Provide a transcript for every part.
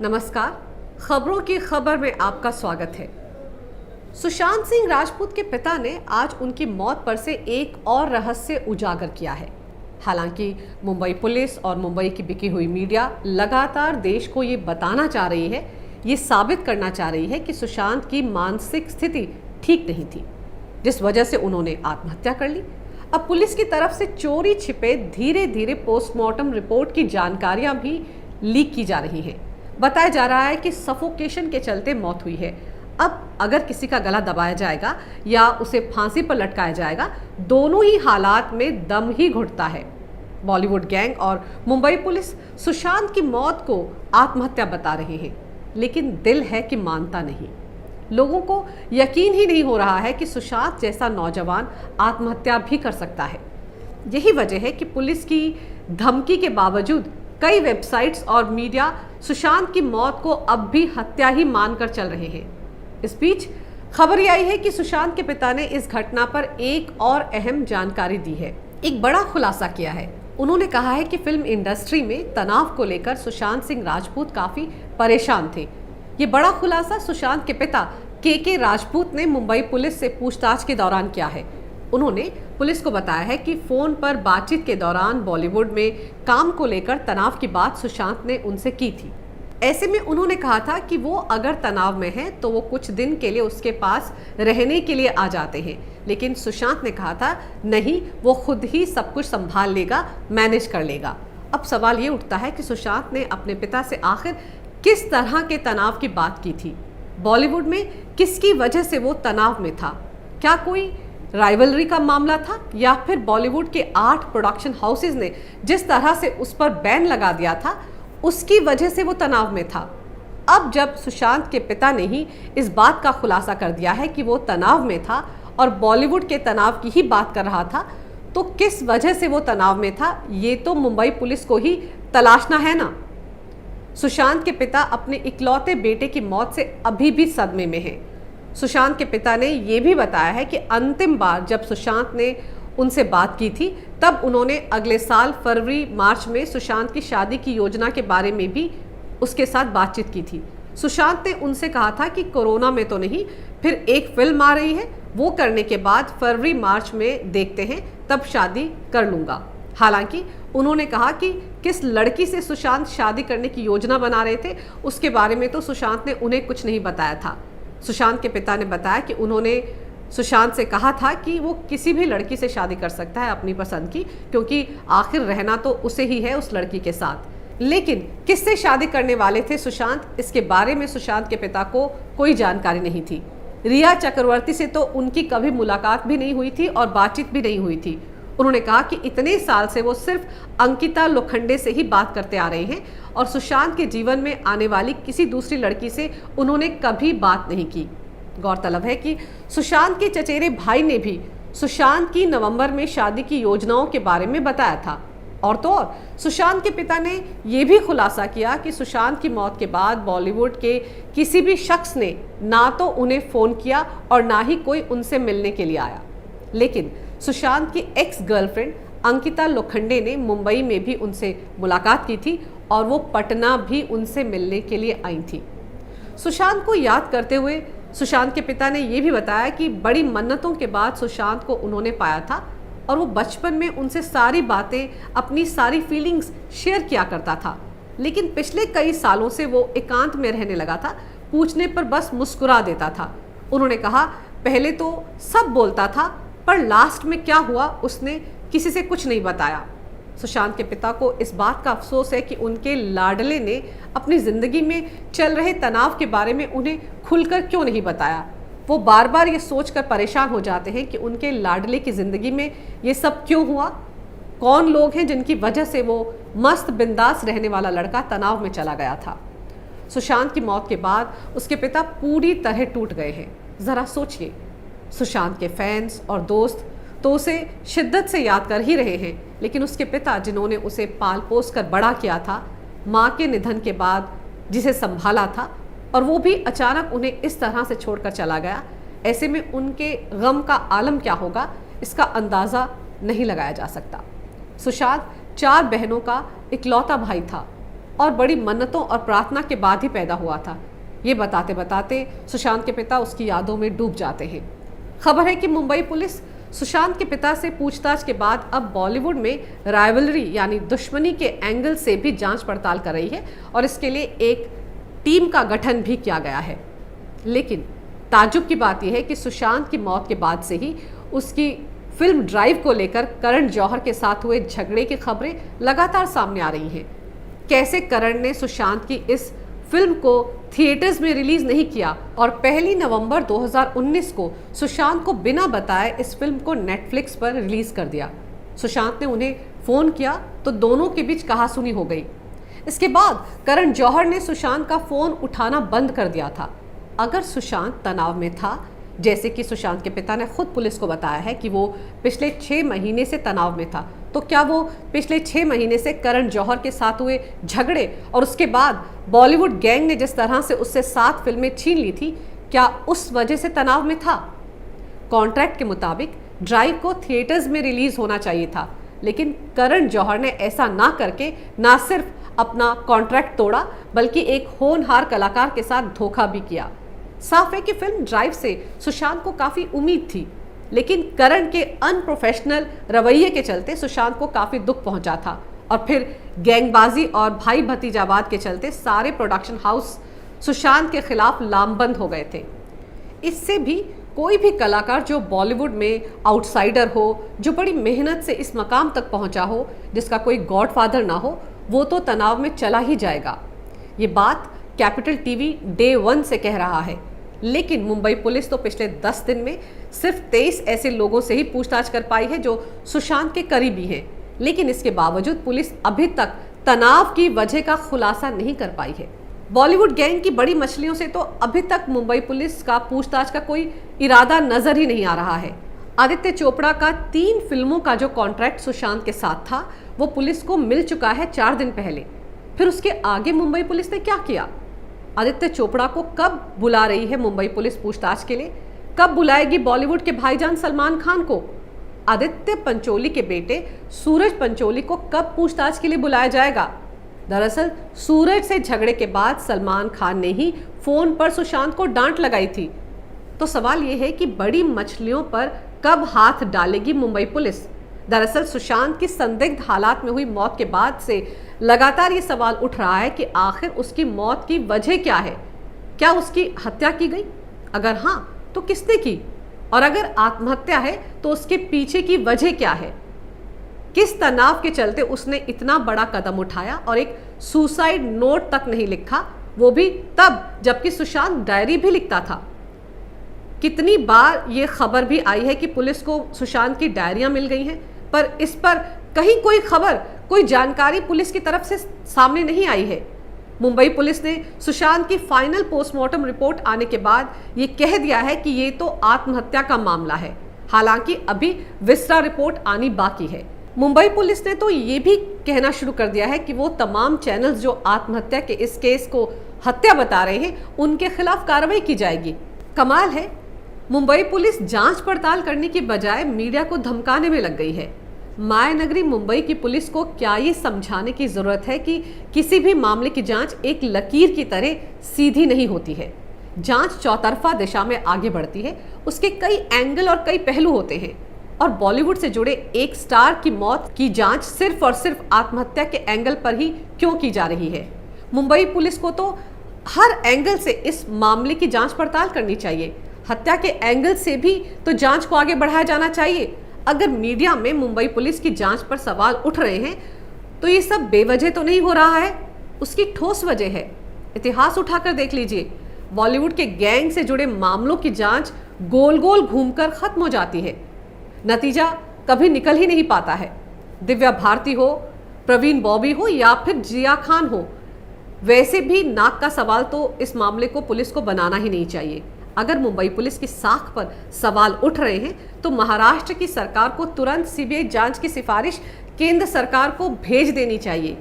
नमस्कार। खबरों की खबर में आपका स्वागत है। सुशांत सिंह राजपूत के पिता ने आज उनकी मौत पर से एक और रहस्य उजागर किया है। हालांकि मुंबई पुलिस और मुंबई की बिकी हुई मीडिया लगातार देश को ये बताना चाह रही है, ये साबित करना चाह रही है कि सुशांत की मानसिक स्थिति ठीक नहीं थी, जिस वजह से उन्होंने आत्महत्या कर ली। अब पुलिस की तरफ से चोरी छिपे धीरे धीरे पोस्टमार्टम रिपोर्ट की जानकारियां भी लीक की जा रही हैं। बताया जा रहा है कि सफोकेशन के चलते मौत हुई है। अब अगर किसी का गला दबाया जाएगा या उसे फांसी पर लटकाया जाएगा, दोनों ही हालात में दम ही घुटता है। बॉलीवुड गैंग और मुंबई पुलिस सुशांत की मौत को आत्महत्या बता रहे हैं, लेकिन दिल है कि मानता नहीं। लोगों को यकीन ही नहीं हो रहा है कि सुशांत जैसा नौजवान आत्महत्या भी कर सकता है। यही वजह है कि पुलिस की धमकी के बावजूद कई वेबसाइट्स और मीडिया सुशांत की मौत को अब भी हत्या ही मानकर चल रहे हैं। इस बीच खबर ये आई है कि सुशांत के पिता ने इस घटना पर एक और अहम जानकारी दी है, एक बड़ा खुलासा किया है। उन्होंने कहा है कि फिल्म इंडस्ट्री में तनाव को लेकर सुशांत सिंह राजपूत काफी परेशान थे। ये बड़ा खुलासा सुशांत के पिता के राजपूत ने मुंबई पुलिस से पूछताछ के दौरान किया है। उन्होंने पुलिस को बताया है कि फोन पर बातचीत के दौरान बॉलीवुड में काम को लेकर तनाव की बात सुशांत ने उनसे की थी। ऐसे में उन्होंने कहा था कि वो अगर तनाव में है तो वो कुछ दिन के लिए उसके पास रहने के लिए आ जाते हैं, लेकिन सुशांत ने कहा था नहीं, वो खुद ही सब कुछ संभाल लेगा, मैनेज कर लेगा। अब सवाल ये उठता है कि सुशांत ने अपने पिता से आखिर किस तरह के तनाव की बात की थी? बॉलीवुड में किसकी वजह से वो तनाव में था? क्या कोई राइवलरी का मामला था या फिर बॉलीवुड के 8 प्रोडक्शन हाउसेज ने जिस तरह से उस पर बैन लगा दिया था उसकी वजह से वो तनाव में था? अब जब सुशांत के पिता ने ही इस बात का खुलासा कर दिया है कि वो तनाव में था और बॉलीवुड के तनाव की ही बात कर रहा था, तो किस वजह से वो तनाव में था, ये तो मुंबई पुलिस को ही तलाशना है ना। सुशांत के पिता अपने इकलौते बेटे की मौत से अभी भी सदमे में हैं। सुशांत के पिता ने यह भी बताया है कि अंतिम बार जब सुशांत ने उनसे बात की थी तब उन्होंने अगले साल फरवरी मार्च में सुशांत की शादी की योजना के बारे में भी उसके साथ बातचीत की थी। सुशांत ने उनसे कहा था कि कोरोना में तो नहीं, फिर एक फिल्म आ रही है, वो करने के बाद फरवरी मार्च में देखते हैं, तब शादी कर लूँगा। हालांकि उन्होंने कहा कि किस लड़की से सुशांत शादी करने की योजना बना रहे थे उसके बारे में तो सुशांत ने उन्हें कुछ नहीं बताया था। सुशांत के पिता ने बताया कि उन्होंने सुशांत से कहा था कि वो किसी भी लड़की से शादी कर सकता है अपनी पसंद की, क्योंकि आखिर रहना तो उसे ही है उस लड़की के साथ। लेकिन किससे शादी करने वाले थे सुशांत, इसके बारे में सुशांत के पिता को कोई जानकारी नहीं थी। रिया चक्रवर्ती से तो उनकी कभी मुलाकात भी नहीं हुई थी और बातचीत भी नहीं हुई थी। उन्होंने कहा कि इतने साल से वो सिर्फ अंकिता लोखंडे से ही बात करते आ रहे हैं और सुशांत के जीवन में आने वाली किसी दूसरी लड़की से उन्होंने कभी बात नहीं की। गौरतलब है कि सुशांत के चचेरे भाई ने भी सुशांत की नवंबर में शादी की योजनाओं के बारे में बताया था। और तो और सुशांत के पिता ने यह भी खुलासा किया कि सुशांत की मौत के बाद बॉलीवुड के किसी भी शख्स ने ना तो उन्हें फ़ोन किया और ना ही कोई उनसे मिलने के लिए आया। लेकिन सुशांत की एक्स गर्लफ्रेंड अंकिता लोखंडे ने मुंबई में भी उनसे मुलाकात की थी और वो पटना भी उनसे मिलने के लिए आई थी। सुशांत को याद करते हुए सुशांत के पिता ने यह भी बताया कि बड़ी मन्नतों के बाद सुशांत को उन्होंने पाया था और वो बचपन में उनसे सारी बातें, अपनी सारी फीलिंग्स शेयर किया करता था। लेकिन पिछले कई सालों से वो एकांत में रहने लगा था, पूछने पर बस मुस्कुरा देता था। उन्होंने कहा पहले तो सब बोलता था पर लास्ट में क्या हुआ उसने किसी से कुछ नहीं बताया। सुशांत के पिता को इस बात का अफसोस है कि उनके लाडले ने अपनी ज़िंदगी में चल रहे तनाव के बारे में उन्हें खुलकर क्यों नहीं बताया। वो बार बार ये सोचकर परेशान हो जाते हैं कि उनके लाडले की ज़िंदगी में ये सब क्यों हुआ, कौन लोग हैं जिनकी वजह से वो मस्त बिंदास रहने वाला लड़का तनाव में चला गया था। सुशांत की मौत के बाद उसके पिता पूरी तरह टूट गए हैं। ज़रा सोचिए, सुशांत के फैंस और दोस्त तो उसे शिद्दत से याद कर ही रहे हैं, लेकिन उसके पिता जिन्होंने उसे पाल पोस कर बड़ा किया था, माँ के निधन के बाद जिसे संभाला था, और वो भी अचानक उन्हें इस तरह से छोड़कर चला गया, ऐसे में उनके गम का आलम क्या होगा इसका अंदाज़ा नहीं लगाया जा सकता। सुशांत 4 बहनों का इकलौता भाई था। और बड़ी मन्नतों और प्रार्थना के बाद ही पैदा हुआ था। ये बताते बताते सुशांत के पिता उसकी यादों में डूब जाते हैं। खबर है कि मुंबई पुलिस सुशांत के पिता से पूछताछ के बाद अब बॉलीवुड में राइवलरी यानी दुश्मनी के एंगल से भी जांच पड़ताल कर रही है और इसके लिए एक टीम का गठन भी किया गया है। लेकिन ताज्जुब की बात यह है कि सुशांत की मौत के बाद से ही उसकी फिल्म ड्राइव को लेकर करण जौहर के साथ हुए झगड़े की खबरें लगातार सामने आ रही हैं। कैसे करण ने सुशांत की इस फिल्म को थिएटर्स में रिलीज नहीं किया और 1 नवंबर 2019 को सुशांत को बिना बताए इस फिल्म को नेटफ्लिक्स पर रिलीज कर दिया। सुशांत ने उन्हें फोन किया तो दोनों के बीच कहासुनी हो गई। इसके बाद करण जौहर ने सुशांत का फोन उठाना बंद कर दिया था। अगर सुशांत तनाव में था, जैसे कि सुशांत के पिता ने खुद पुलिस को बताया है कि वो पिछले 6 महीने से तनाव में था, तो क्या वो पिछले 6 महीने से करण जौहर के साथ हुए झगड़े और उसके बाद बॉलीवुड गैंग ने जिस तरह से उससे 7 फिल्में छीन ली थी, क्या उस वजह से तनाव में था? कॉन्ट्रैक्ट के मुताबिक ड्राइव को थिएटर्स में रिलीज होना चाहिए था, लेकिन करण जौहर ने ऐसा ना करके ना सिर्फ अपना कॉन्ट्रैक्ट तोड़ा बल्कि एक होनहार कलाकार के साथ धोखा भी किया। साफ है कि फिल्म ड्राइव से सुशांत को काफ़ी उम्मीद थी, लेकिन करण के अनप्रोफेशनल रवैये के चलते सुशांत को काफ़ी दुख पहुंचा था और फिर गैंगबाजी और भाई भतीजावाद के चलते सारे प्रोडक्शन हाउस सुशांत के खिलाफ लामबंद हो गए थे। इससे भी कोई भी कलाकार जो बॉलीवुड में आउटसाइडर हो, जो बड़ी मेहनत से इस मकाम तक पहुंचा हो, जिसका कोई गॉडफादर ना हो, वो तो तनाव में चला ही जाएगा। ये बात कैपिटल टीवी डे 1 से कह रहा है। लेकिन मुंबई पुलिस तो पिछले 10 दिन में सिर्फ 23 ऐसे लोगों से ही पूछताछ कर पाई है जो सुशांत के करीबी हैं। लेकिन इसके बावजूद पुलिस अभी तक तनाव की वजह का खुलासा नहीं कर पाई है। बॉलीवुड गैंग की बड़ी मछलियों से तो अभी तक मुंबई पुलिस का पूछताछ का कोई इरादा नजर ही नहीं आ रहा है। आदित्य चोपड़ा का 3 फिल्मों का जो कॉन्ट्रैक्ट सुशांत के साथ था, वो पुलिस को मिल चुका है 4 दिन पहले। फिर उसके आगे मुंबई पुलिस ने क्या किया? आदित्य चोपड़ा को कब बुला रही है मुंबई पुलिस पूछताछ के लिए? कब बुलाएगी बॉलीवुड के भाईजान सलमान खान को? आदित्य पंचोली के बेटे सूरज पंचोली को कब पूछताछ के लिए बुलाया जाएगा? दरअसल सूरज से झगड़े के बाद सलमान खान ने ही फोन पर सुशांत को डांट लगाई थी। तो सवाल यह है कि बड़ी मछलियों पर कब हाथ डालेगी मुंबई पुलिस? दरअसल सुशांत की संदिग्ध हालात में हुई मौत के बाद से लगातार ये सवाल उठ रहा है कि आखिर उसकी मौत की वजह क्या है। क्या उसकी हत्या की गई? अगर हाँ, तो किसने की? और अगर आत्महत्या है तो उसके पीछे की वजह क्या है? किस तनाव के चलते उसने इतना बड़ा कदम उठाया और एक सुसाइड नोट तक नहीं लिखा, वो भी तब जबकि सुशांत डायरी भी लिखता था। कितनी बार ये खबर भी आई है कि पुलिस को सुशांत की डायरियां मिल गई हैं, पर इस पर कहीं कोई खबर, कोई जानकारी पुलिस की तरफ से सामने नहीं आई है। मुंबई पुलिस ने सुशांत की फाइनल पोस्टमार्टम रिपोर्ट आने के बाद ये कह दिया है कि ये तो आत्महत्या का मामला है। हालांकि अभी विस्रा रिपोर्ट आनी बाकी है। मुंबई पुलिस ने तो ये भी कहना शुरू कर दिया है कि वो तमाम चैनल्स जो आत्महत्या के इस केस को हत्या बता रहे हैं, उनके खिलाफ कार्रवाई की जाएगी। कमाल है, मुंबई पुलिस जांच पड़ताल करने की बजाय मीडिया को धमकाने में लग गई है। मायानगरी मुंबई की पुलिस को क्या ये समझाने की जरूरत है कि किसी भी मामले की जांच एक लकीर की तरह सीधी नहीं होती है। जांच चौतरफा दिशा में आगे बढ़ती है, उसके कई एंगल और कई पहलू होते हैं। और बॉलीवुड से जुड़े एक स्टार की मौत की जांच सिर्फ और सिर्फ आत्महत्या के एंगल पर ही क्यों की जा रही है? मुंबई पुलिस को तो हर एंगल से इस मामले की जांच पड़ताल करनी चाहिए। हत्या के एंगल से भी तो जांच को आगे बढ़ाया जाना चाहिए। अगर मीडिया में मुंबई पुलिस की जांच पर सवाल उठ रहे हैं तो ये सब बेवजह तो नहीं हो रहा है, उसकी ठोस वजह है। इतिहास उठाकर देख लीजिए, बॉलीवुड के गैंग से जुड़े मामलों की जांच गोल गोल घूमकर खत्म हो जाती है, नतीजा कभी निकल ही नहीं पाता है। दिव्या भारती हो, प्रवीण बॉबी हो या फिर जिया खान हो, वैसे भी नाक का सवाल तो इस मामले को पुलिस को बनाना ही नहीं चाहिए। अगर मुंबई पुलिस की साख पर सवाल उठ रहे हैं तो महाराष्ट्र की सरकार को तुरंत सीबीआई जांच की सिफारिश केंद्र सरकार को भेज देनी चाहिए।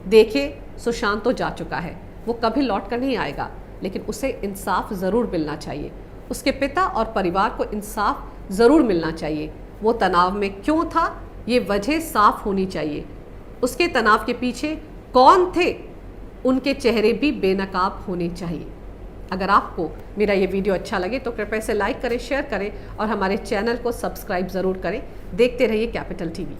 देखिए, सुशांत तो जा चुका है, वो कभी लौट कर नहीं आएगा, लेकिन उसे इंसाफ ज़रूर मिलना चाहिए। उसके पिता और परिवार को इंसाफ ज़रूर मिलना चाहिए। वो तनाव में क्यों था, ये वजह साफ होनी चाहिए। उसके तनाव के पीछे कौन थे, उनके चेहरे भी बेनकाब होने चाहिए। अगर आपको मेरा ये वीडियो अच्छा लगे तो कृपया इसे लाइक करें, शेयर करें और हमारे चैनल को सब्सक्राइब ज़रूर करें। देखते रहिए कैपिटल टीवी।